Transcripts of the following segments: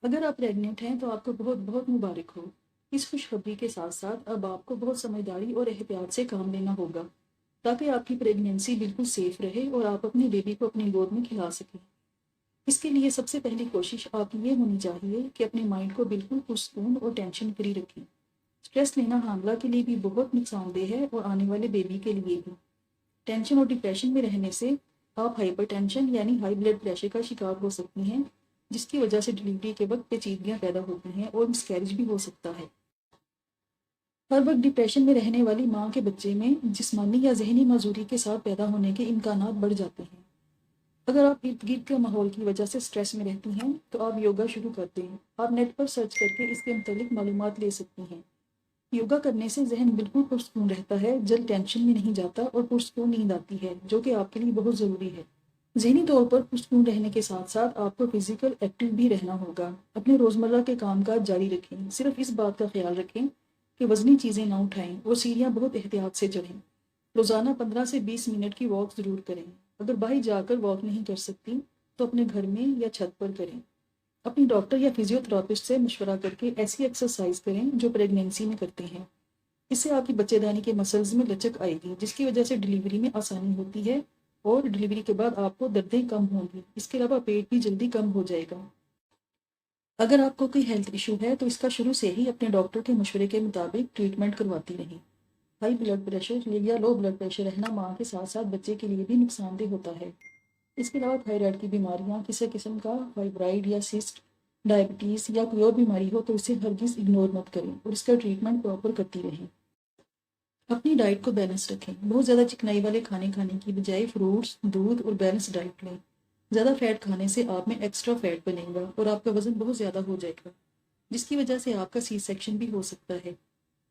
اگر آپ پریگننٹ ہیں تو آپ کو بہت بہت مبارک ہو۔ اس خوشخبری کے ساتھ ساتھ اب آپ کو بہت سمجھداری اور احتیاط سے کام لینا ہوگا تاکہ آپ کی پریگنینسی بالکل سیف رہے اور آپ اپنے بیبی کو اپنی گود میں کھلا سکیں۔ اس کے لیے سب سے پہلی کوشش آپ کی یہ ہونی چاہیے کہ اپنے مائنڈ کو بالکل پرسکون اور ٹینشن فری رکھیں۔ اسٹریس لینا حاملہ کے لیے بھی بہت نقصان دہ ہے اور آنے والے بیبی کے لیے بھی۔ ٹینشن اور ڈپریشن میں رہنے سے آپ ہائپر ٹینشن یعنی ہائی بلڈ پریشر کا شکار ہو سکتی ہیں، جس کی وجہ سے ڈلیوری کے وقت پیچیدگیاں پیدا ہوتی ہیں اور مسکیریج بھی ہو سکتا ہے۔ ہر وقت ڈپریشن میں رہنے والی ماں کے بچے میں جسمانی یا ذہنی معذوری کے ساتھ پیدا ہونے کے امکانات بڑھ جاتے ہیں۔ اگر آپ ارد گرد کے ماحول کی وجہ سے سٹریس میں رہتی ہیں تو آپ یوگا شروع کرتے ہیں۔ آپ نیٹ پر سرچ کر کے اس کے متعلق معلومات لے سکتی ہیں۔ یوگا کرنے سے ذہن بالکل پرسکون رہتا ہے، جلد ٹینشن میں نہیں جاتا اور پرسکون نیند آتی ہے، جو کہ آپ کے لیے بہت ضروری ہے۔ ذہنی طور پر پرسکون رہنے کے ساتھ ساتھ آپ کو فزیکل ایکٹیو بھی رہنا ہوگا۔ اپنے روزمرہ کے کام کاج جاری رکھیں، صرف اس بات کا خیال رکھیں کہ وزنی چیزیں نہ اٹھائیں اور سیڑھیاں بہت احتیاط سے چڑھیں۔ روزانہ 15 سے 20 منٹ کی واک ضرور کریں۔ اگر باہر جا کر واک نہیں کر سکتی تو اپنے گھر میں یا چھت پر کریں۔ اپنی ڈاکٹر یا فزیو تھراپسٹ سے مشورہ کر کے ایسی ایکسرسائز کریں جو پریگنینسی میں کرتے ہیں۔ اس سے آپ کی بچے دانی کے مسلز میں لچک آئے گی، جس کی وجہ سے ڈلیوری میں آسانی ہوتی ہے اور ڈلیوری کے بعد آپ کو دردیں کم ہوں گی۔ اس کے علاوہ پیٹ بھی جلدی کم ہو جائے گا۔ اگر آپ کو کوئی ہیلتھ ایشو ہے تو اس کا شروع سے ہی اپنے ڈاکٹر کے مشورے کے مطابق ٹریٹمنٹ کرواتی رہیں۔ ہائی بلڈ پریشر یا لو بلڈ پریشر رہنا ماں کے ساتھ ساتھ بچے کے لیے بھی نقصان دہ ہوتا ہے۔ اس کے علاوہ تھائرائڈ کی بیماریاں، کسی قسم کا فائبرائڈ یا سسٹ، ڈائبٹیز یا کوئی اور بیماری ہو تو اسے ہرگز اگنور مت کریں اور اس کا ٹریٹمنٹ پراپر کرتی رہیں۔ اپنی ڈائٹ کو بیلنس رکھیں۔ بہت زیادہ چکنائی والے کھانے کھانے کی بجائے فروٹس، دودھ اور بیلنس ڈائٹ لیں۔ زیادہ فیٹ کھانے سے آپ میں ایکسٹرا فیٹ بنے گا اور آپ کا وزن بہت زیادہ ہو جائے گا، جس کی وجہ سے آپ کا سی سیکشن بھی ہو سکتا ہے۔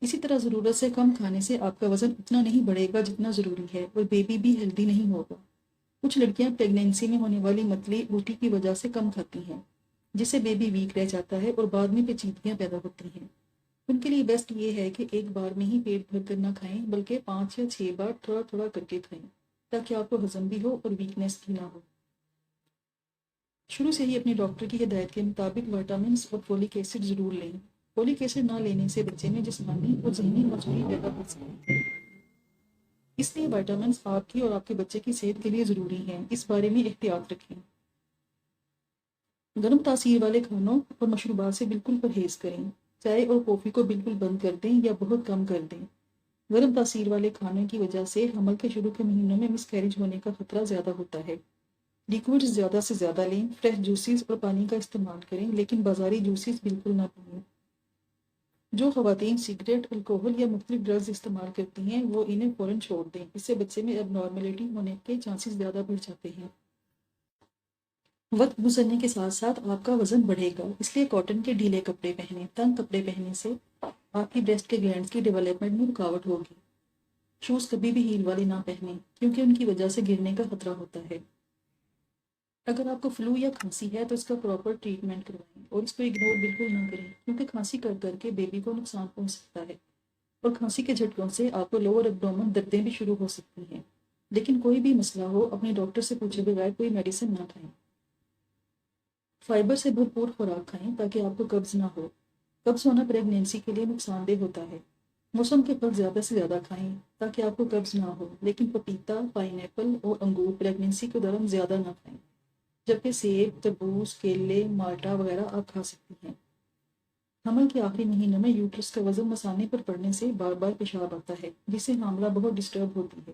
اسی طرح ضرورت سے کم کھانے سے آپ کا وزن اتنا نہیں بڑھے گا جتنا ضروری ہے اور بیبی بھی ہیلدی نہیں ہوگا۔ کچھ لڑکیاں پریگنینسی میں ہونے والی متلی الٹی کی وجہ سے کم کھاتی ہیں، جس سے بیبی ویک رہ جاتا ہے اور بعد میں پیچیدگیاں پیدا ہوتی ہیں۔ ان کے لیے بیسٹ یہ ہے کہ ایک بار میں ہی پیٹ بھر کر نہ کھائیں، بلکہ 5 یا 6 بار تھوڑا تھوڑا کر کے کھائیں، تاکہ آپ کو ہضم بھی ہو اور ویکنیس بھی نہ ہو۔ شروع سے ہی اپنے ڈاکٹر کی ہدایت کے مطابق وٹامنس اور فولک ایسڈ ضرور لیں۔ فولک ایسڈ نہ لینے سے بچے میں جسمانی اور ذہنی کمزوری پیدا ہو سکتی ہے، اس لیے وٹامنس آپ کی اور آپ کے بچے کی صحت کے لیے ضروری ہیں۔ اس بارے میں احتیاط رکھیں۔ گرم تاثیر والے کھانوں اور مشروبات سے بالکل پرہیز کریں۔ چائے اور کافی کو بالکل بند کر دیں یا بہت کم کر دیں۔ گرم تاثیر والے کھانے کی وجہ سے حمل کے شروع کے مہینوں میں مسکیریج ہونے کا خطرہ زیادہ ہوتا ہے۔ لیکوڈز زیادہ سے زیادہ لیں، فریش جوسز اور پانی کا استعمال کریں، لیکن بازاری جوسز بالکل نہ پئیں۔ جو خواتین سگریٹ، الکوہل یا مختلف ڈرگز استعمال کرتی ہیں وہ انہیں فوراً چھوڑ دیں، اس سے بچے میں اب نارملٹی ہونے کے چانسز زیادہ بڑھ جاتے ہیں۔ وقت گزرنے کے ساتھ ساتھ آپ کا وزن بڑھے گا، اس لیے کاٹن کے ڈھیلے کپڑے پہنیں۔ تنگ کپڑے پہننے سے آپ کی بریسٹ کے گلینڈز کی ڈیولپمنٹ میں رکاوٹ ہوگی۔ شوز کبھی بھی ہیل والے نہ پہنیں کیونکہ ان کی وجہ سے گرنے کا خطرہ ہوتا ہے۔ اگر آپ کو فلو یا کھانسی ہے تو اس کا پراپر ٹریٹمنٹ کروائیں اور اس کو اگنور بالکل نہ کریں، کیونکہ کھانسی کر کے بیبی کو نقصان پہنچ سکتا ہے اور کھانسی کے جھٹکوں سے آپ کو لوور ایبڈومن دردیں بھی شروع ہو سکتی ہیں۔ لیکن کوئی بھی مسئلہ ہو اپنے ڈاکٹر سے پوچھے بغیر کوئی میڈیسن نہ کھائیں۔ فائبر سے بھرپور خوراک کھائیں تاکہ آپ کو قبض نہ ہو۔ قبض ہونا پریگنینسی کے لیے نقصان دہ ہوتا ہے۔ موسم کے پھل زیادہ سے زیادہ کھائیں تاکہ آپ کو قبض نہ ہو، لیکن پپیتا، پائن ایپل اور انگور پریگنینسی کے دوران زیادہ نہ کھائیں، جبکہ سیب، تربوز، کیلے، مالٹا وغیرہ آپ کھا سکتی ہیں۔ حمل کے آخری مہینوں میں یوٹرس کا وزن مثانے پر پڑنے سے بار بار پیشاب آتا ہے، جس سے حاملہ بہت ڈسٹرب ہوتی ہے۔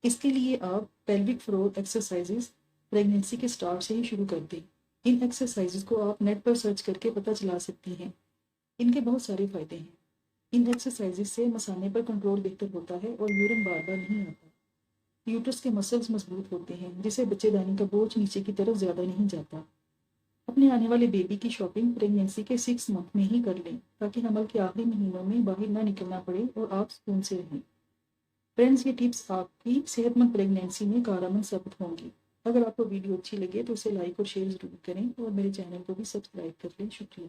اس کے لیے آپ پیلوک فلور ایکسرسائزز پریگنینسی کے سٹارٹ سے ہی شروع کر دیں۔ ان ایکسرسائزز کو آپ نیٹ پر سرچ کر کے پتہ چلا سکتی ہیں۔ ان کے بہت سارے فائدے ہیں۔ ان ایکسرسائزز سے مثانے پر کنٹرول بہتر ہوتا ہے اور یورین بار بار نہیں آتا۔ یوٹرس کے مسلز مضبوط ہوتے ہیں، جس سے بچے دانی کا بوجھ نیچے کی طرف زیادہ نہیں جاتا۔ اپنے آنے والے بیبی کی شاپنگ پریگنینسی کے 6 منتھ میں ہی کر لیں تاکہ حمل کے آخری مہینوں میں باہر نہ نکلنا پڑے اور آپ سکون سے رہیں۔ فرینڈز، یہ ٹپس آپ کی صحت مند پریگنینسی میں کارآمد ثابت ہوں گی۔ اگر آپ کو ویڈیو اچھی لگے تو اسے لائک اور شیئر ضرور کریں اور میرے چینل کو بھی سبسکرائب کر لیں۔ شکریہ۔